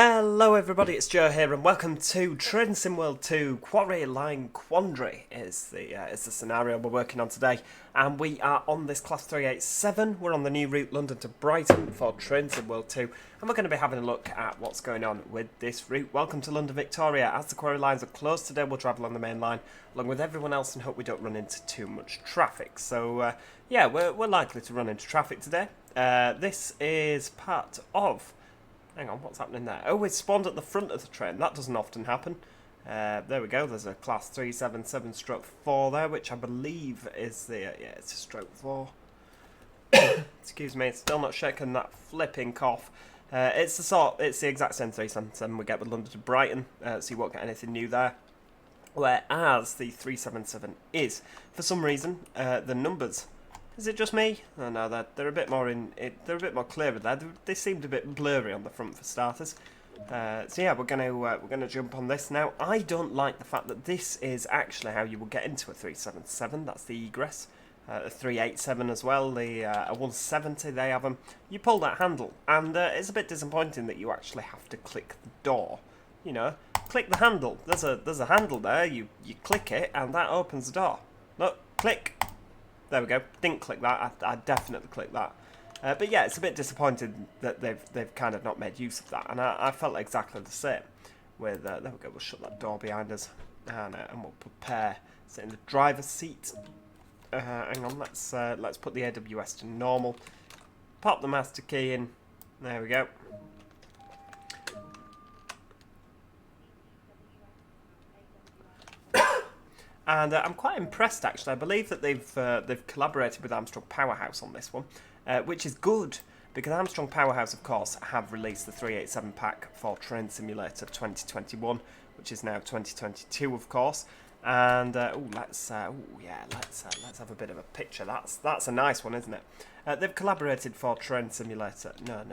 Hello everybody, it's Joe here and welcome to Train Sim World 2 Quarry Line Quandary is the scenario we're working on today, and we are on this Class 387. We're on the new route London to Brighton for Train Sim World 2, and we're going to be having a look at what's going on with this route. Welcome to London Victoria. As the quarry lines are closed today, we'll travel on the main line along with everyone else and hope we don't run into too much traffic. So yeah, we're likely to run into traffic today. This is part of... Hang on, what's happening there? Oh, it's spawned at the front of the train. That doesn't often happen. There we go. There's a Class 377/4 there, which I believe is the... yeah, it's a stroke 4. Excuse me, it's still not shaking that flipping cough. It's the exact same 377 we get with London to Brighton, so you won't get anything new there. Whereas the 377 is, for some reason, the numbers... Is it just me? Oh no, they're a bit more they're a bit more clearer there. They seemed a bit blurry on the front for starters. So yeah, we're gonna jump on this now. I don't like the fact that this is actually how you will get into a 377. That's the egress. A 387 as well. The a 170 they have them. You pull that handle, and it's a bit disappointing that you actually have to click the door. You know, click the handle. There's a handle there. You click it, and that opens the door. Look, click. There we go. Didn't click that. I definitely clicked that. But yeah, it's a bit disappointing that they've kind of not made use of that, and I felt exactly the same. With there we go. We'll shut that door behind us, and we'll prepare. Sit in the driver's seat. Hang on. Let's put the AWS to normal. Pop the master key in. There we go. And I'm quite impressed, actually. I believe that they've collaborated with Armstrong Powerhouse on this one, which is good, because Armstrong Powerhouse, of course, have released the 387 pack for Train Simulator 2021, which is now 2022, of course. And let's have a bit of a picture. That's a nice one, isn't it? They've collaborated for Train Simulator. No.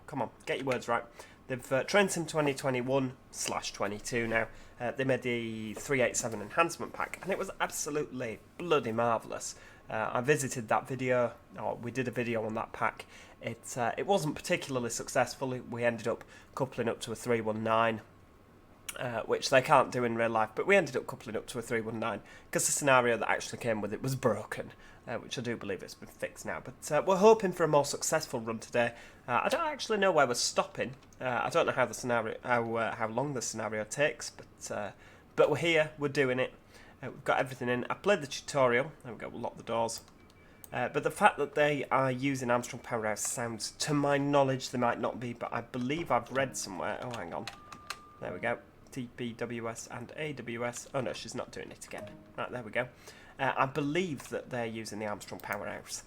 Come on, get your words right. They've Train Sim 2021/22 now. They made the 387 enhancement pack, and it was absolutely bloody marvellous. I visited that video, or we did a video on that pack. It wasn't particularly successful. We ended up coupling up to a 319, which they can't do in real life, but we ended up coupling up to a 319 because the scenario that actually came with it was broken, which I do believe it's been fixed now. But we're hoping for a more successful run today. I don't actually know where we're stopping. I don't know how how long the scenario takes, but we're here, we're doing it. We've got everything in. I played the tutorial. There we go. We'll lock the doors. But the fact that they are using Armstrong Powerhouse sounds, to my knowledge, they might not be, but I believe I've read somewhere. Oh, hang on. There we go. TPWS and AWS. Oh no, she's not doing it again. Right, there we go. I believe that they're using the Armstrong Powerhouse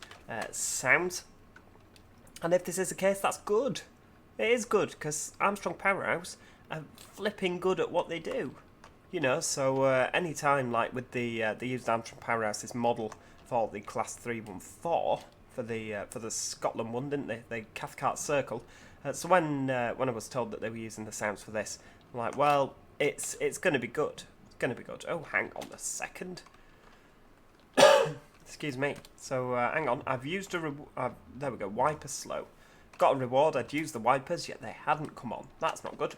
sound. And if this is the case, that's good. It is good, because Armstrong Powerhouse are flipping good at what they do. You know, so any time, like with they used Armstrong Powerhouse's model for the Class 314 for the Scotland one, didn't they? The Cathcart Circle. So when I was told that they were using the sounds for this, I'm like, well, it's going to be good. It's going to be good. Oh, hang on a second. Excuse me. So hang on. I've used there we go. Wiper slow. Got a reward. I'd used the wipers, yet they hadn't come on. That's not good.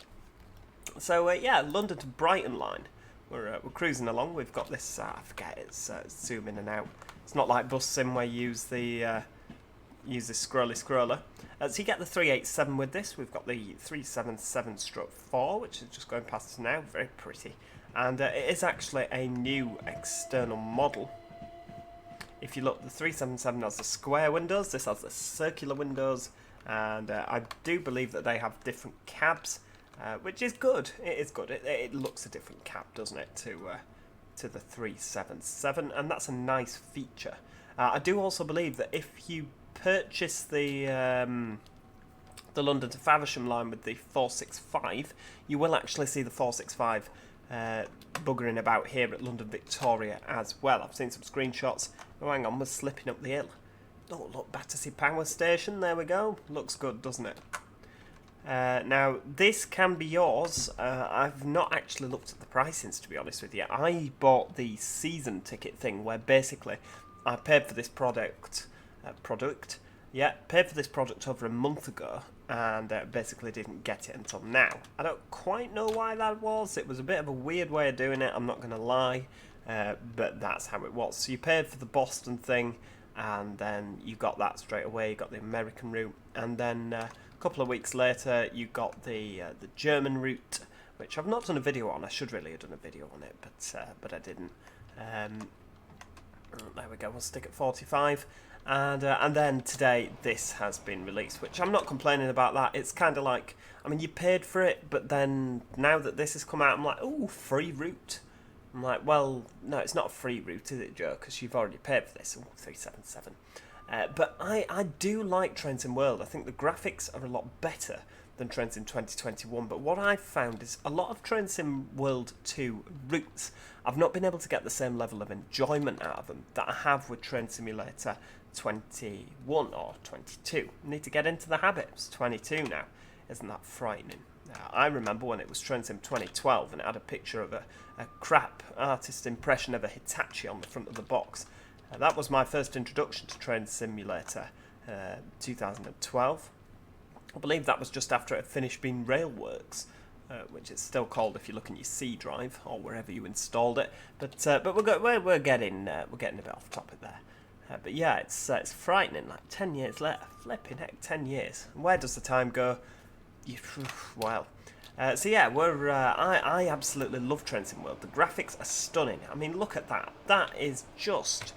So yeah, London to Brighton line. We're cruising along. We've got this. I forget it's zoom in and out. It's not like Bus Sim where you use the scroller. So you get the 387 with this. We've got the 377/4, which is just going past us now. Very pretty. And it is actually a new external model. If you look, the 377 has the square windows. This has the circular windows. And I do believe that they have different cabs, which is good. It is good. It looks a different cab, doesn't it, to the 377. And that's a nice feature. I do also believe that if you purchase the London to Faversham line with the 465, you will actually see the 465 buggering about here at London Victoria as well. I've seen some screenshots. Oh, hang on, we're slipping up the hill. Oh, look, Battersea Power Station. There we go. Looks good, doesn't it? Now, this can be yours. I've not actually looked at the pricings, to be honest with you. I bought the season ticket thing, where basically I paid for this product Yeah, paid for this product over a month ago and basically didn't get it until now. I don't quite know why that was. It was a bit of a weird way of doing it, I'm not going to lie, but that's how it was. So you paid for the Boston thing and then you got that straight away, you got the American route, and then a couple of weeks later you got the German route, which I've not done a video on. I should really have done a video on it, but I didn't. There we go, we'll stick at 45. And then today this has been released, which I'm not complaining about that. It's kind of like, I mean, you paid for it, but then now that this has come out, I'm like, oh, free route. I'm like, well, no, it's not a free route, is it, Joe? Because you've already paid for this. Oh, 377. But I do like Trains in World. I think the graphics are a lot better than Trains in 2021. But what I've found is a lot of Trains in World 2 routes, I've not been able to get the same level of enjoyment out of them that I have with Train Simulator 21 or 22. I need to get into the habit. It's 22 now. Isn't that frightening? I remember when it was Train Sim 2012 and it had a picture of a crap artist impression of a Hitachi on the front of the box. That was my first introduction to Train Simulator 2012. I believe that was just after it had finished being Railworks, which it's still called if you look in your C drive or wherever you installed it. But we're getting a bit off topic there. But yeah, it's frightening. Like 10 years later, flipping heck, 10 years. Where does the time go? Well, so yeah, I absolutely love Train Sim World. The graphics are stunning. I mean, look at that. That is just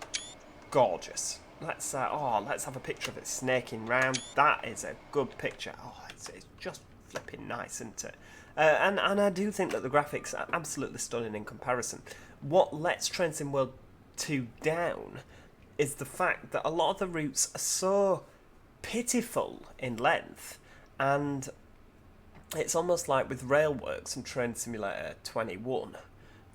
gorgeous. Let's have a picture of it snaking round. That is a good picture. Oh, it's just flipping nice, isn't it? And I do think that the graphics are absolutely stunning in comparison. What lets Train Sim World 2 down is the fact that a lot of the routes are so pitiful in length, and it's almost like with Railworks and Train Simulator 21,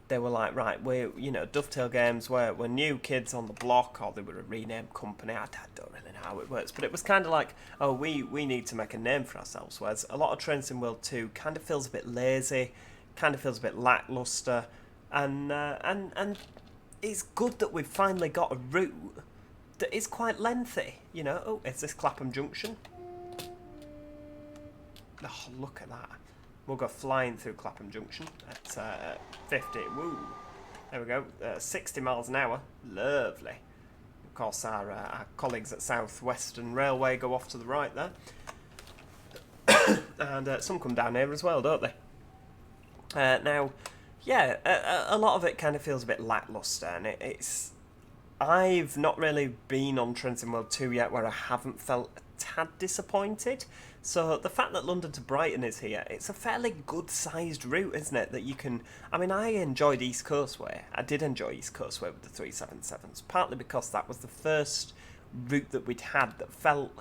they were like, right, we're, Dovetail Games, we're new kids on the block, or they were a renamed company. I don't really know how it works, but it was kind of like, oh, we need to make a name for ourselves, whereas a lot of Train Sim World 2 kind of feels a bit lazy, kind of feels a bit lackluster, and it's good that we've finally got a route that is quite lengthy, Oh, is this Clapham Junction? Oh, look at that. We'll go flying through Clapham Junction at 50. Woo. There we go. 60 miles an hour. Lovely. Of course, our colleagues at South Western Railway go off to the right there. And some come down here as well, don't they? Now, yeah, a lot of it kind of feels a bit lackluster, and it's... I've not really been on Train Sim World 2 yet where I haven't felt a tad disappointed. So the fact that London to Brighton is here, it's a fairly good-sized route, isn't it? That you can... I mean, I enjoyed East Coastway. I did enjoy East Coastway with the 377s, partly because that was the first route that we'd had that felt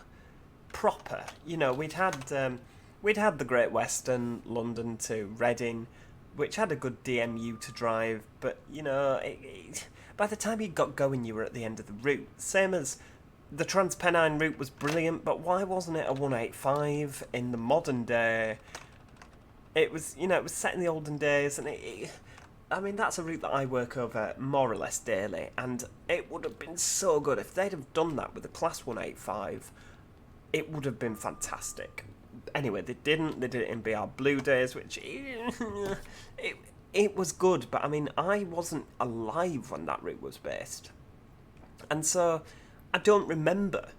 proper. We'd had the Great Western, London to Reading, which had a good DMU to drive, but, by the time you got going, you were at the end of the route. Same as the Transpennine route was brilliant, but why wasn't it a 185 in the modern day? It was, it was set in the olden days, and I mean, that's a route that I work over more or less daily, and it would have been so good if they'd have done that with a Class 185. It would have been fantastic. Anyway, they didn't. They did it in BR Blue days, which it was good, but I mean, I wasn't alive when that route was based, and so I don't remember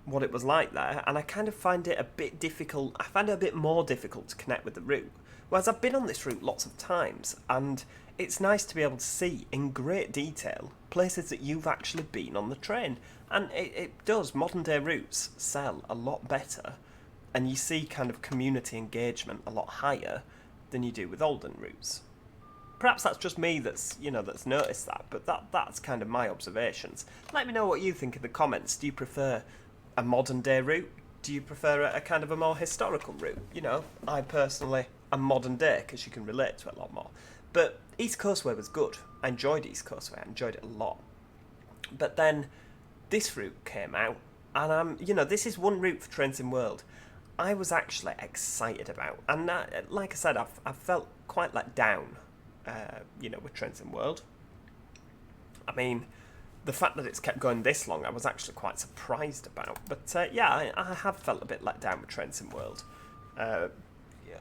what it was like there, and I kind of find it a bit difficult. I find it a bit more difficult to connect with the route, whereas I've been on this route lots of times, and it's nice to be able to see in great detail places that you've actually been on the train, and it does. Modern day routes sell a lot better, and you see kind of community engagement a lot higher than you do with olden routes. Perhaps that's just me that's noticed that, but that's kind of my observations. Let me know what you think in the comments. Do you prefer a modern day route? Do you prefer a kind of a more historical route? I personally am modern day because you can relate to it a lot more. But East Coastway was good. I enjoyed East Coastway. I enjoyed it a lot. But then this route came out, and this is one route for Train Sim World I was actually excited about, and like I said, I felt quite let down, with Train Sim World. I mean, the fact that it's kept going this long, I was actually quite surprised about. But yeah, I have felt a bit let down with Train Sim World,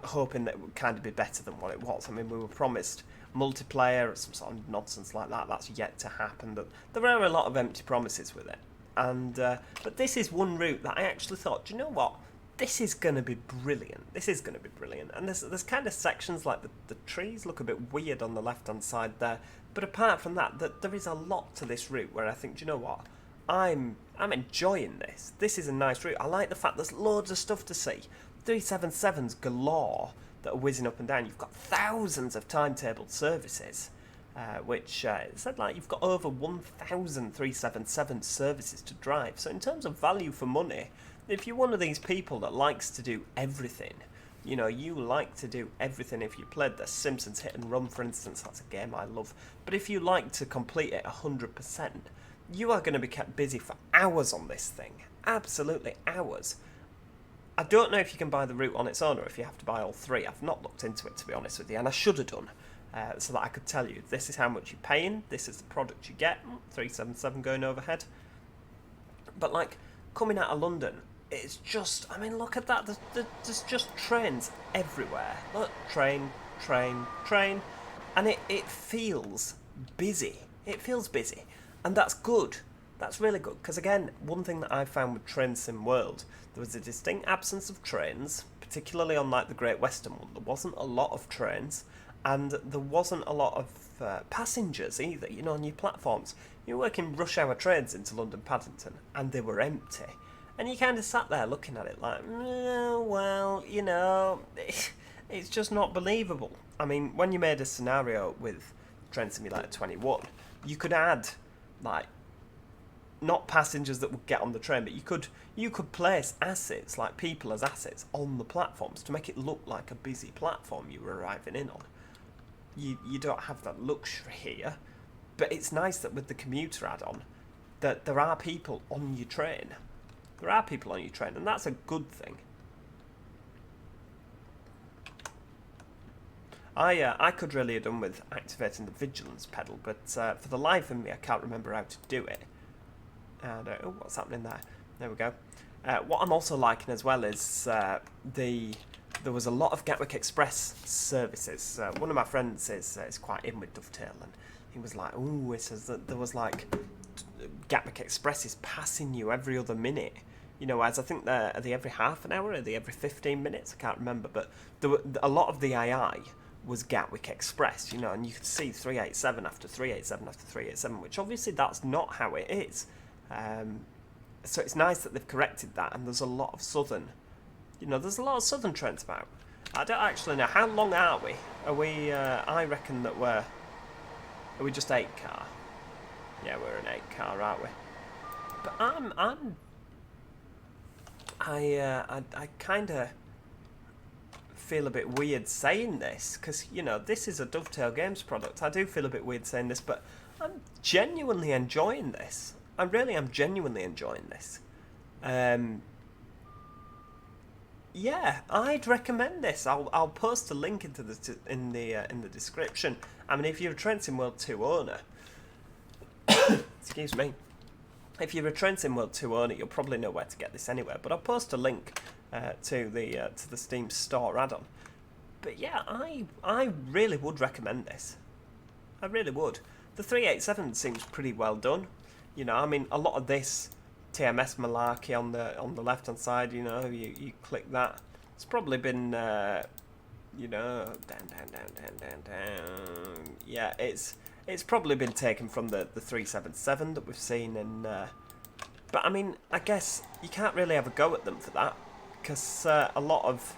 hoping that it would kind of be better than what it was. I mean, we were promised multiplayer or some sort of nonsense like that. That's yet to happen. There are a lot of empty promises with it. And but this is one route that I actually thought, do you know what? This is going to be brilliant. This is going to be brilliant. And there's kind of sections like the trees look a bit weird on the left-hand side there. But apart from that, there is a lot to this route where I think, do you know what? I'm enjoying this. This is a nice route. I like the fact there's loads of stuff to see. 377s galore that are whizzing up and down. You've got thousands of timetabled services, which it said like you've got over 1,000 377 services to drive. So in terms of value for money, if you're one of these people that likes to do everything, you know, you like to do everything. If you played The Simpsons Hit and Run, for instance, that's a game I love. But if you like to complete it 100%, you are going to be kept busy for hours on this thing. Absolutely hours. I don't know if you can buy the route on its own or if you have to buy all three. I've not looked into it, to be honest with you, and I should have done, so that I could tell you, this is how much you're paying, this is the product you get, 377 going overhead. But, like, coming out of London, it's just, I mean, look at that, there's just trains everywhere. Look, train, and it feels busy. It feels busy, and that's good. That's really good, because again, one thing that I found with Train Sim World, there was a distinct absence of trains, particularly on like the Great Western one. There wasn't a lot of trains, and there wasn't a lot of passengers either, you know, on your platforms. You were working rush hour trains into London Paddington, and they were empty. And you kind of sat there looking at it like, well, you know, it's just not believable. I mean, when you made a scenario with Train Simulator 21, you could add, like, not passengers that would get on the train, but you could place assets, like people as assets, on the platforms to make it look like a busy platform you were arriving in on. You don't have that luxury here, but it's nice that with the commuter add-on, that there are people on your train. There are people on your train, and that's a good thing. I could really have done with activating the vigilance pedal, but for the life of me, I can't remember how to do it. And oh, what's happening there? There we go. What I'm also liking as well is there was a lot of Gatwick Express services. One of my friends is quite in with Dovetail, and he was like, "Ooh, it says that there was like Gatwick Express is passing you every other minute." You know, as I think are they every half an hour, are they every 15 minutes? I can't remember, but there were a lot of the AI was Gatwick Express, you know, and you could see 387 after 387 after 387, which obviously that's not how it is. So it's nice that they've corrected that, and there's a lot of southern, you know, there's a lot of southern trains about. I don't actually know, how long are we? Are we, I reckon that are we just 8 car? Yeah, we're an 8 car, aren't we? But I kind of feel a bit weird saying this, because, you know, this is a Dovetail Games product. I do feel a bit weird saying this, but I'm genuinely enjoying this. I really am genuinely enjoying this. Yeah, I'd recommend this. I'll post a link into in the description. I mean, if you're a Train Sim World 2 owner, excuse me. If you're a Train Sim World 2 owner, you'll probably know where to get this anywhere. But I'll post a link to the Steam Store add-on. But yeah, I really would recommend this. I really would. The 387 seems pretty well done. You know, I mean, a lot of this TMS malarkey on the left hand side, you know, you click that. It's probably been, you know, down. Yeah, it's probably been taken from the 377 that we've seen, and but I mean, I guess you can't really have a go at them for that, because a lot of,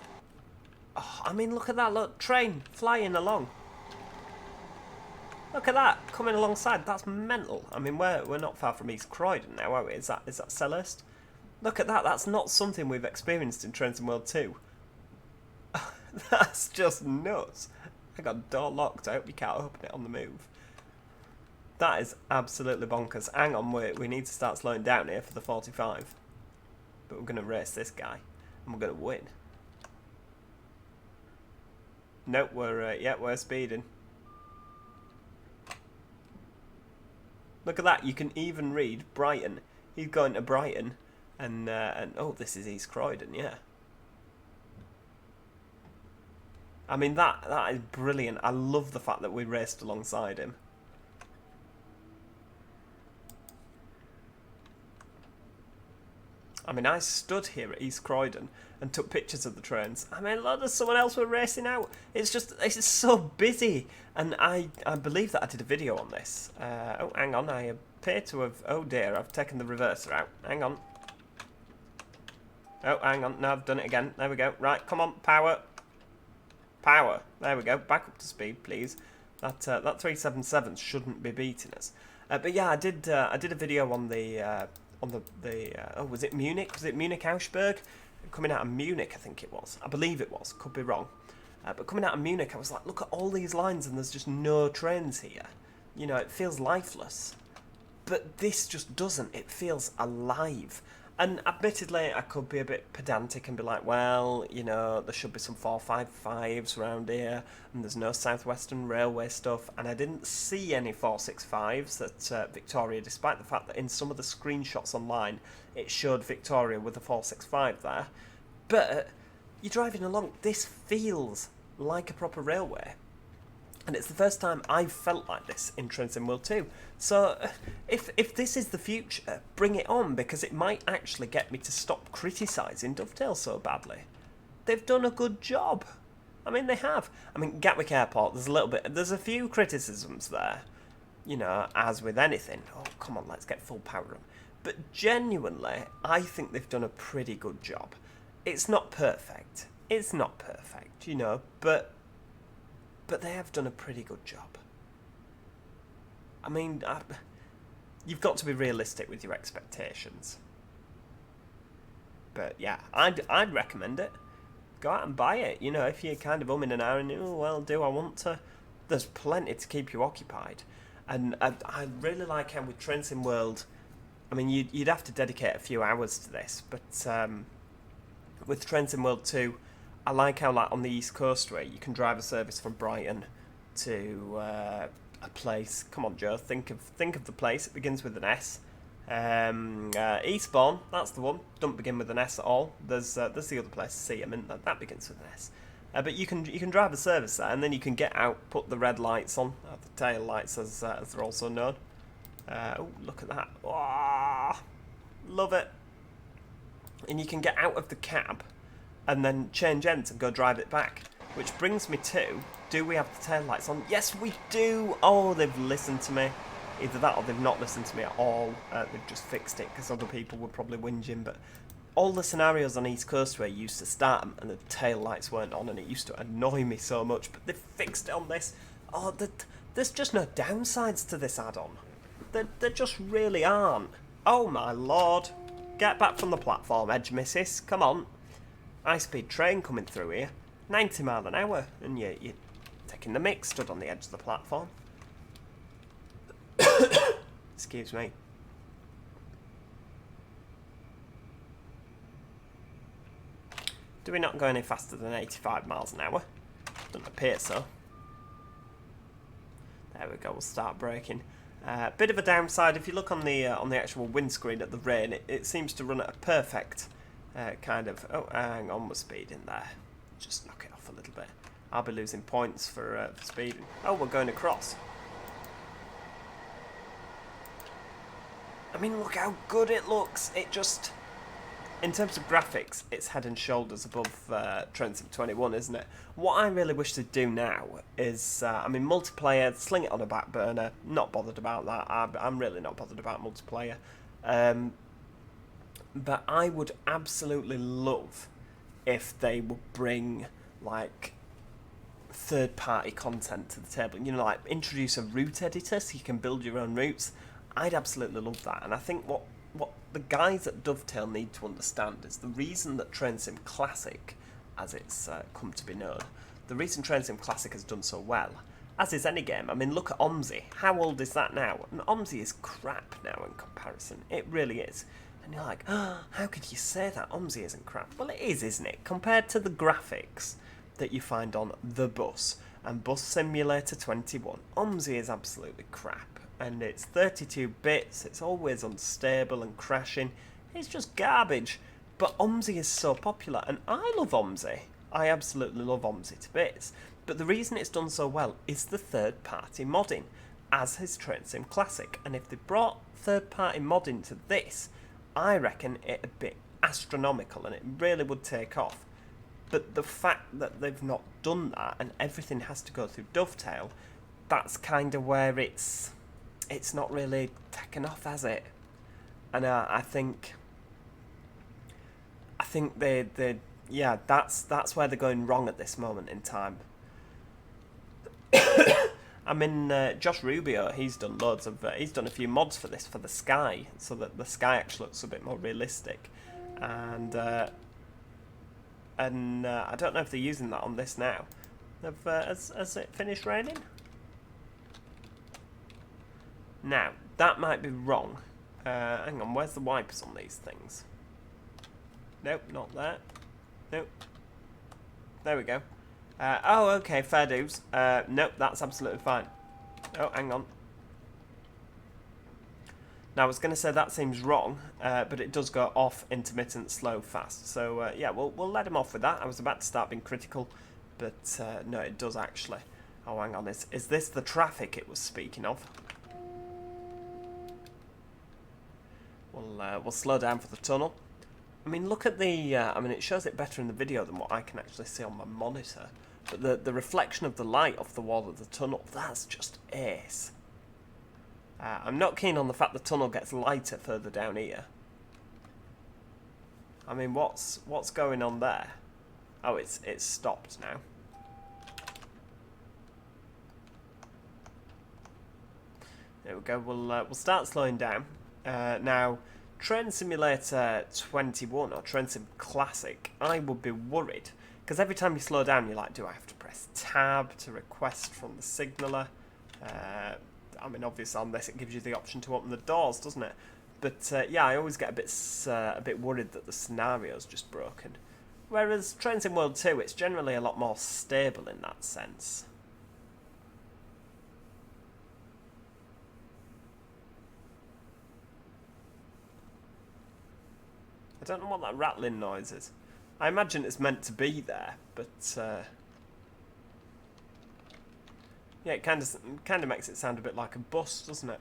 oh, I mean, look at that, look, train flying along. Look at that, coming alongside. That's mental. I mean, we're not far from East Croydon now, are we? Is that Selhurst? Look at that. That's not something we've experienced in Train Sim World 2. That's just nuts. I got the door locked. I hope you can't open it on the move. That is absolutely bonkers. Hang on, we need to start slowing down here for the 45. But we're going to race this guy, and we're going to win. Nope, we're speeding. Look at that. You can even read Brighton. He's going to Brighton, and oh, this is East Croydon, yeah. I mean, that is brilliant. I love the fact that we raced alongside him. I mean, I stood here at East Croydon and took pictures of the trains. I mean, look, there's someone else we're racing out. It's just so busy. And I believe that I did a video on this. Oh, hang on, I appear to have... Oh dear, I've taken the reverser out. Hang on. Oh, hang on, no, I've done it again. There we go. Right, come on, power. Power. There we go. Back up to speed, please. That 377 shouldn't be beating us. But yeah, I did a video on the... oh, was it Munich? Was it Munich Augsburg? Coming out of Munich, I think it was. I believe it was. Could be wrong. But coming out of Munich, I was like, look at all these lines and there's just no trains here. You know, it feels lifeless. But this just doesn't. It feels alive. And admittedly, I could be a bit pedantic and be like, well, you know, there should be some 455s around here, and there's no South Western Railway stuff, and I didn't see any 465s at Victoria, despite the fact that in some of the screenshots online, it showed Victoria with a 465 there. But you're driving along, this feels like a proper railway. And it's the first time I've felt like this in Train World 2. So, if this is the future, bring it on, because it might actually get me to stop criticising Dovetail so badly. They've done a good job. I mean, they have. I mean, Gatwick Airport, there's a few criticisms there. You know, as with anything. Oh, come on, let's get full power on. But genuinely, I think they've done a pretty good job. It's not perfect. It's not perfect, you know, but they have done a pretty good job. I mean, you've got to be realistic with your expectations. But yeah, I'd recommend it. Go out and buy it. You know, if you're kind of umming and ahhing, oh, well, do I want to? There's plenty to keep you occupied. And I really like how with Train Sim World, I mean, you'd have to dedicate a few hours to this, but with Train Sim World 2, I like how, like, on the East Coast way, you can drive a service from Brighton to a place. Come on, Joe, think of the place. It begins with an S. Eastbourne, that's the one. Don't begin with an S at all. There's the other place, Seaham, that begins with an S. But you can drive a service there, and then you can get out, put the red lights on, the tail lights as they're also known. Oh, look at that! Oh, love it. And you can get out of the cab and then change ends and go drive it back. Which brings me to, do we have the tail lights on? Yes, we do! Oh, they've listened to me. Either that or they've not listened to me at all. They've just fixed it, because other people were probably whinging. But all the scenarios on East Coast where you used to start them and the tail lights weren't on, and it used to annoy me so much. But they've fixed it on this. Oh, there's just no downsides to this add-on. There just really aren't. Oh my lord. Get back from the platform edge, missus. Come on. High-speed train coming through here, 90 mile an hour, and you're taking the mix, stood on the edge of the platform. Excuse me. Do we not go any faster than 85 miles an hour? Doesn't appear so. There we go, we'll start braking. Bit of a downside, if you look on the actual windscreen at the rain, it seems to run at a perfect kind of... Oh, hang on, we're speeding there. Just knock it off a little bit. I'll be losing points for speeding. Oh, we're going across. I mean, look how good it looks. It just... In terms of graphics, it's head and shoulders above Train Sim 21, isn't it? What I really wish they'd do now is, I mean, multiplayer, sling it on a back burner. Not bothered about that. I'm really not bothered about multiplayer. But I would absolutely love if they would bring, like, third-party content to the table. You know, like, introduce a route editor so you can build your own routes. I'd absolutely love that. And I think what the guys at Dovetail need to understand is the reason that Train Sim Classic, as it's come to be known, the reason Train Sim Classic has done so well, as is any game. I mean, look at OMSI. How old is that now? And OMSI is crap now in comparison. It really is. And you're like, oh, how could you say that? OMSI isn't crap. Well, it is, isn't it? Compared to the graphics that you find on The Bus and Bus Simulator 21, OMSI is absolutely crap. and it's 32 bits. It's always unstable and crashing. It's just garbage. But OMSI is so popular, and I love OMSI. I absolutely love OMSI to bits. But the reason it's done so well is the third-party modding, as has Train Sim Classic. And if they brought third-party modding to this, I reckon it'd be astronomical, and it really would take off. But the fact that they've not done that, and everything has to go through Dovetail, that's kind of where it's not really taken off, has it? And I think yeah, that's where they're going wrong at this moment in time. I mean, Josh Rubio, he's done loads of, he's done a few mods for this, for the sky, so that the sky actually looks a bit more realistic. And I don't know if they're using that on this now. Has it finished raining? Now, that might be wrong. Hang on, where's the wipers on these things? Nope, not there. Nope. There we go. Oh, okay, fair dues. Nope, that's absolutely fine. Oh, hang on. Now, I was going to say that seems wrong, but it does go off, intermittent, slow, fast. So, yeah, we'll let him off with that. I was about to start being critical, but no, it does actually. Oh, hang on. Is this the traffic it was speaking of? We'll slow down for the tunnel. I mean, look at the... I mean, it shows it better in the video than what I can actually see on my monitor. But the reflection of the light off the wall of the tunnel, that's just ace. I'm not keen on the fact the tunnel gets lighter further down here. I mean, what's going on there? Oh, it's stopped now. There we go. We'll start slowing down. Now, Train Simulator 21 or Train Sim Classic, I would be worried because every time you slow down, you're like, do I have to press tab to request from the signaller? I mean, obviously on this it gives you the option to open the doors, doesn't it? But yeah, I always get a bit worried that the scenario's just broken. Whereas Train Sim World 2, it's generally a lot more stable in that sense. I don't know what that rattling noise is. I imagine it's meant to be there, but yeah, it kind of makes it sound a bit like a bus, doesn't it?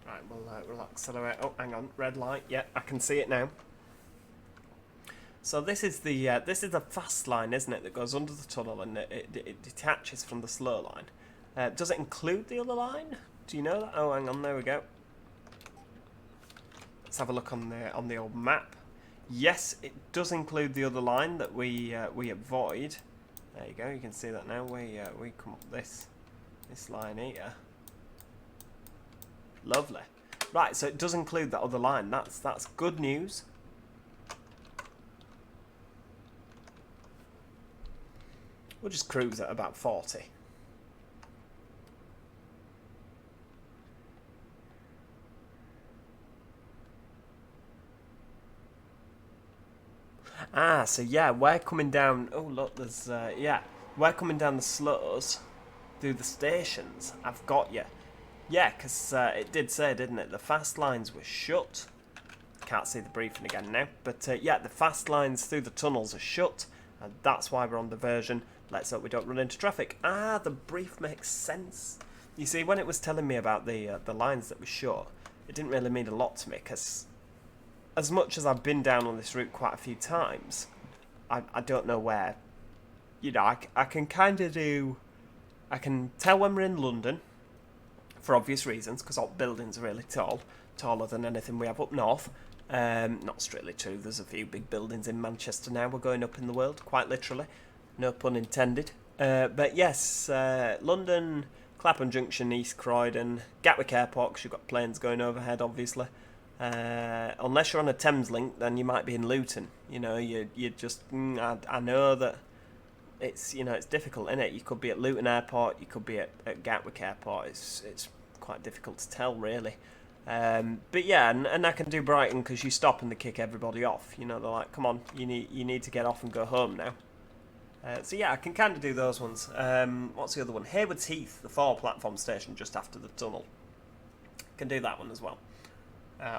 Right, we'll accelerate. Oh, hang on, red light. Yeah, I can see it now. So this is the fast line, isn't it? That goes under the tunnel and it detaches from the slow line. Does it include the other line? Do you know that? Oh, hang on, there we go. Let's have a look on the old map. Yes, it does include the other line that we avoid. There you go. You can see that now. We come up this line here. Lovely. Right, so it does include that other line. That's good news. We'll just cruise at about 40. Ah, so yeah, we're coming down... Oh, look, there's... yeah, we're coming down the slows through the stations. I've got you. Yeah, because it did say, didn't it? The fast lines were shut. Can't see the briefing again now. But yeah, the fast lines through the tunnels are shut. And that's why we're on diversion. Let's hope we don't run into traffic. Ah, the brief makes sense. You see, when it was telling me about the lines that were shut, it didn't really mean a lot to me, because... as much as I've been down on this route quite a few times, I don't know where. You know, I can kind of do... I can tell when we're in London, for obvious reasons, because all buildings are really tall, taller than anything we have up north. Not strictly true, there's a few big buildings in Manchester now, we're going up in the world, quite literally. No pun intended. But yes, London, Clapham Junction, East Croydon, Gatwick Airport, because you've got planes going overhead, obviously. Unless you're on a Thames link, then you might be in Luton. You know, you just... I know that it's, you know, it's difficult, isn't it? You could be at Luton Airport, you could be at Gatwick Airport. It's quite difficult to tell, really. But yeah, and I can do Brighton because you stop and they kick everybody off. You know, they're like, come on, you need to get off and go home now. So yeah, I can kind of do those ones. What's the other one? Haywards Heath, the 4-platform station just after the tunnel. Can do that one as well.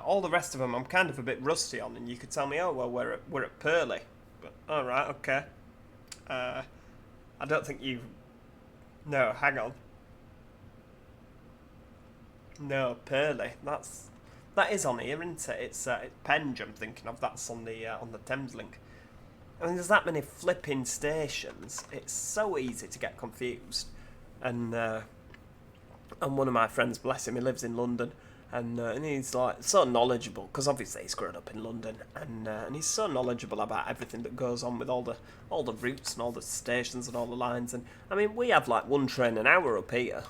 All the rest of them I'm kind of a bit rusty on, and you could tell me, oh well, we're at Purley. But all right, okay. I don't think you. No, hang on. No, Purley. That is on here, isn't it? It's Penge. I'm thinking of. That's on the Thames link. I mean, there's that many flipping stations. It's so easy to get confused. And one of my friends, bless him, he lives in London, and he's like so knowledgeable because obviously he's grown up in London, and he's so knowledgeable about everything that goes on with all the routes and all the stations and all the lines. And I mean, we have like one train an hour up here.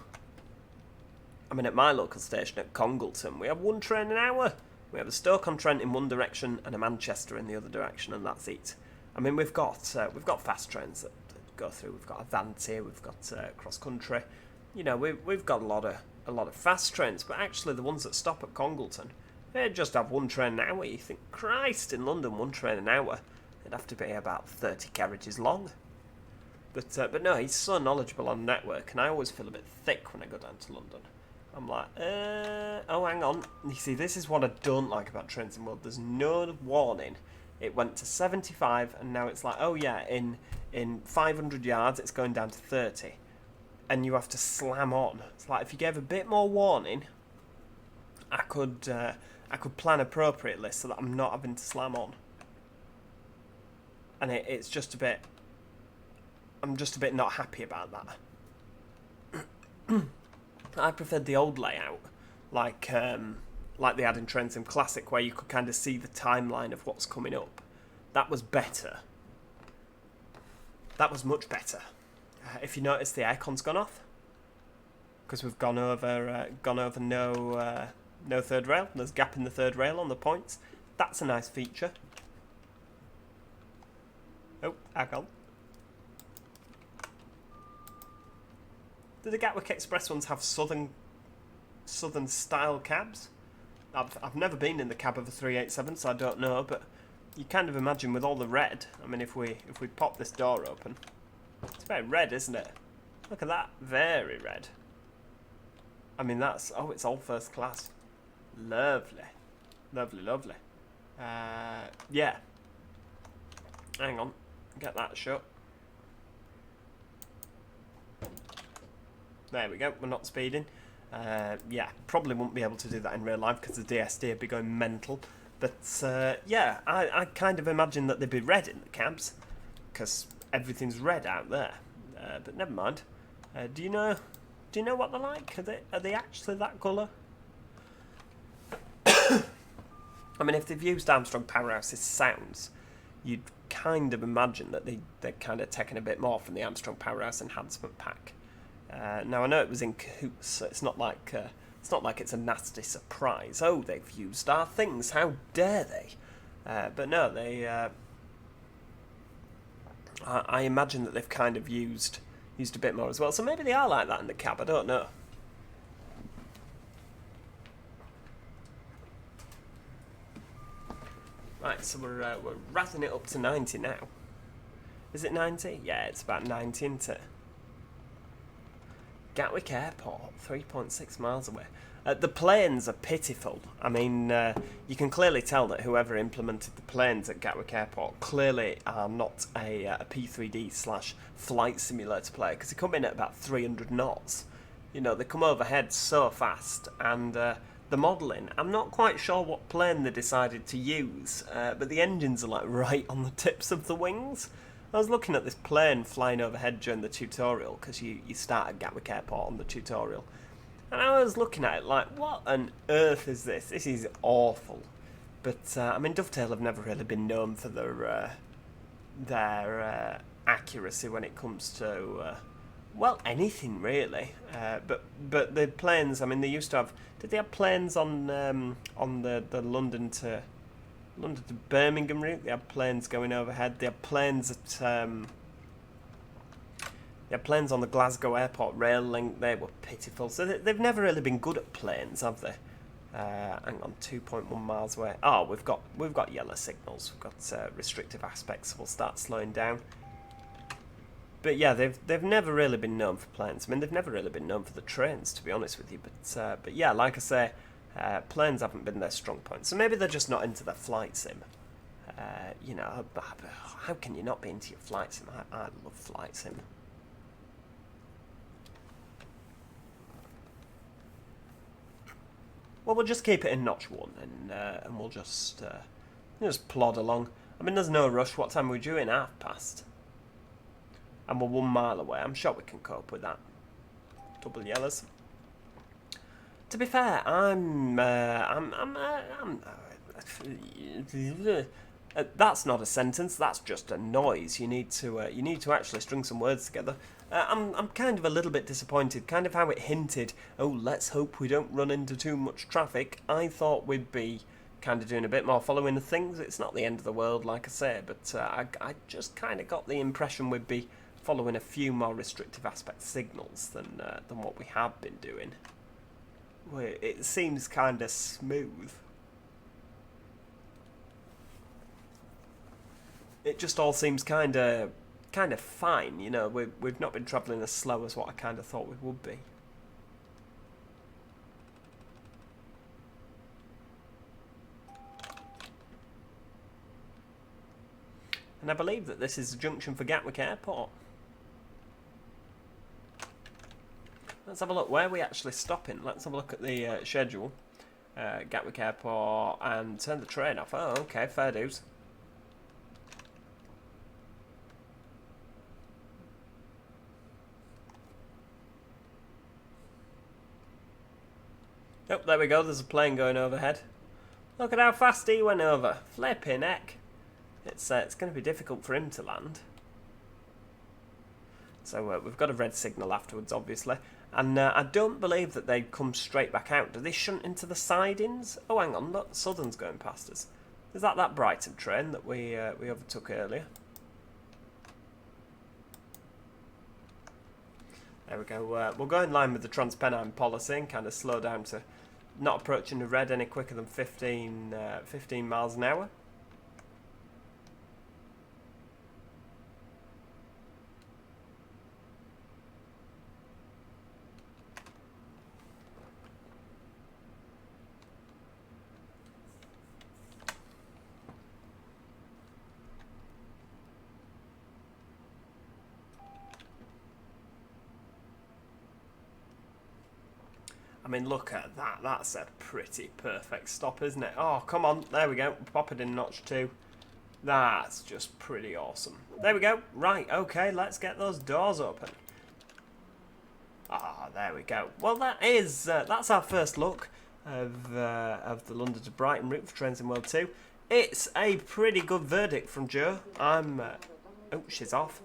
I mean, at my local station at Congleton, we have one train an hour. We have a Stoke-on-Trent in one direction and a Manchester in the other direction, and that's it. I mean, we've got fast trains that go through. We've got Avanti, we've got cross country. You know, we've got a lot of fast trains, but actually the ones that stop at Congleton, they just have one train an hour. You think, Christ, in London, one train an hour, it'd have to be about 30 carriages long. But no, he's so knowledgeable on the network, and I always feel a bit thick when I go down to London. I'm like, oh, hang on. You see, this is what I don't like about Trains in World. There's no warning. It went to 75, and now it's like, oh yeah, in 500 yards, it's going down to 30. And you have to slam on. It's like, if you gave a bit more warning, I could plan appropriately so that I'm not having to slam on. And it's just a bit... I'm just a bit not happy about that. I preferred the old layout, like they had in Trains Sim Classic, where you could kind of see the timeline of what's coming up. That was better. That was much better. If you notice, the aircon's gone off because we've gone over no third rail. There's a gap in the third rail on the points. That's a nice feature. Oh, hang on. Do the Gatwick Express ones have southern style cabs? I've never been in the cab of a 387, so I don't know. But you kind of imagine with all the red. I mean, if we pop this door open, it's very red, isn't it? Look at that, very red. I mean, it's all first class. Lovely, lovely, lovely. Yeah. Hang on, get that shut. There we go, we're not speeding. Yeah, probably won't be able to do that in real life because the DSD would be going mental. But yeah, I kind of imagine that they'd be red in the cabs because everything's red out there. But never mind. Do you know what they're like? Are they actually that colour? I mean, if they've used Armstrong Powerhouse's sounds, you'd kind of imagine that they're kind of taken a bit more from the Armstrong Powerhouse Enhancement Pack. Now I know it was in cahoots, so it's not like it's a nasty surprise. Oh, they've used our things. How dare they? But no, they. I imagine that they've kind of used a bit more as well. So maybe they are like that in the cab. I don't know. Right, so we're rattling it up to 90 now. Is it 90? Yeah, it's about 90, isn't it? Gatwick Airport, 3.6 miles away. The planes are pitiful. I mean, you can clearly tell that whoever implemented the planes at Gatwick Airport clearly are not a P3D/flight simulator player, because they come in at about 300 knots. You know, they come overhead so fast, and the modelling, I'm not quite sure what plane they decided to use, but the engines are like right on the tips of the wings. I was looking at this plane flying overhead during the tutorial, because you start at Gatwick Airport on the tutorial. And I was looking at it like, what on earth is this? This is awful. But, I mean, Dovetail have never really been known for their accuracy when it comes to, well, anything really. But the planes, I mean, they used to have... Did they have planes on the London to Birmingham route? They had planes going overhead. They had planes at... They had planes on the Glasgow Airport rail link. They were pitiful. So they've never really been good at planes, have they? Hang on, 2.1 miles away. Oh, we've got yellow signals. We've got restrictive aspects. So we'll start slowing down. But yeah, they've never really been known for planes. I mean, they've never really been known for the trains, to be honest with you. But yeah, like I say, planes haven't been their strong point. So maybe they're just not into their flight sim. You know, how can you not be into your flight sim? I love flight sim. Well, we'll just keep it in notch 1, and we'll just plod along. I mean, there's no rush. What time are we due in? past. And we're 1 mile away. I'm sure we can cope with that. Double yellows. To be fair, that's not a sentence. That's just a noise. You need to actually string some words together. I'm kind of a little bit disappointed. Kind of how it hinted. Oh, let's hope we don't run into too much traffic. I thought we'd be kind of doing a bit more following the things. It's not the end of the world, like I say, but I just kind of got the impression we'd be following a few more restrictive aspect signals than what we have been doing. It seems kind of smooth. It just all seems kind of fine, you know. We've not been travelling as slow as what I kind of thought we would be. And I believe that this is the junction for Gatwick Airport. Let's have a look. Where are we actually stopping? Let's have a look at the schedule. Gatwick Airport, and turn the train off. Oh, okay, fair dues. Oh, there we go. There's a plane going overhead. Look at how fast he went over. Flipping heck. It's going to be difficult for him to land. So we've got a red signal afterwards, obviously. And I don't believe that they come straight back out. Do they shunt into the sidings? Oh, hang on. Look, Southern's going past us. Is that Brighton train that we overtook earlier? There we go. We'll go in line with the Transpennine policy and kind of slow down to not approaching the red any quicker than 15 miles an hour. I mean, look at that. That's a pretty perfect stop, isn't it? Oh, come on. There we go. Pop it in notch 2. That's just pretty awesome. There we go. Right, okay, let's get those doors open. Ah, there we go. Well, that's our first look of the London to Brighton route for Trains in World 2. It's a pretty good verdict from Joe. Oh, she's off.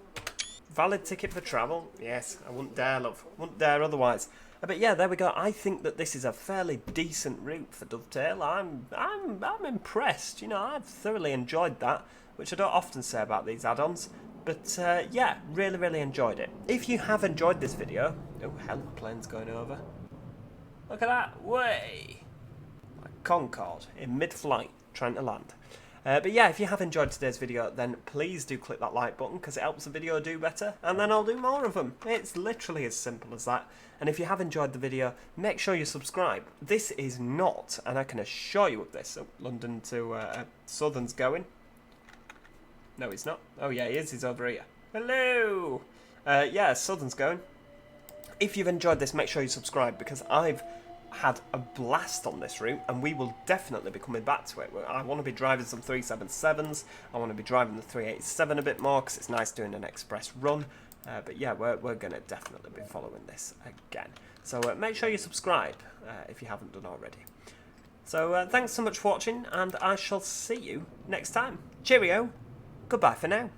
Valid ticket for travel. Yes, I wouldn't dare, love. Wouldn't dare otherwise. But yeah, there we go. I think that this is a fairly decent route for Dovetail. I'm impressed. You know, I've thoroughly enjoyed that, which I don't often say about these add-ons. But yeah, really enjoyed it. If you have enjoyed this video, oh hell, the plane's going over. Look at that, way! Like Concorde in mid-flight, trying to land. But yeah, if you have enjoyed today's video, then please do click that like button because it helps the video do better, and then I'll do more of them. It's literally as simple as that. And if you have enjoyed the video, make sure you subscribe. This is not, and I can assure you of this, London to Southern's going. No, he's not. Oh yeah, he is. He's over here. Hello! Yeah, Southern's going. If you've enjoyed this, make sure you subscribe because I've had a blast on this route and we will definitely be coming back to it. I want to be driving some 377s. I want to be driving the 387 a bit more because it's nice doing an express run. But yeah, we're going to definitely be following this again. So make sure you subscribe if you haven't done already. So thanks so much for watching and I shall see you next time. Cheerio. Goodbye for now.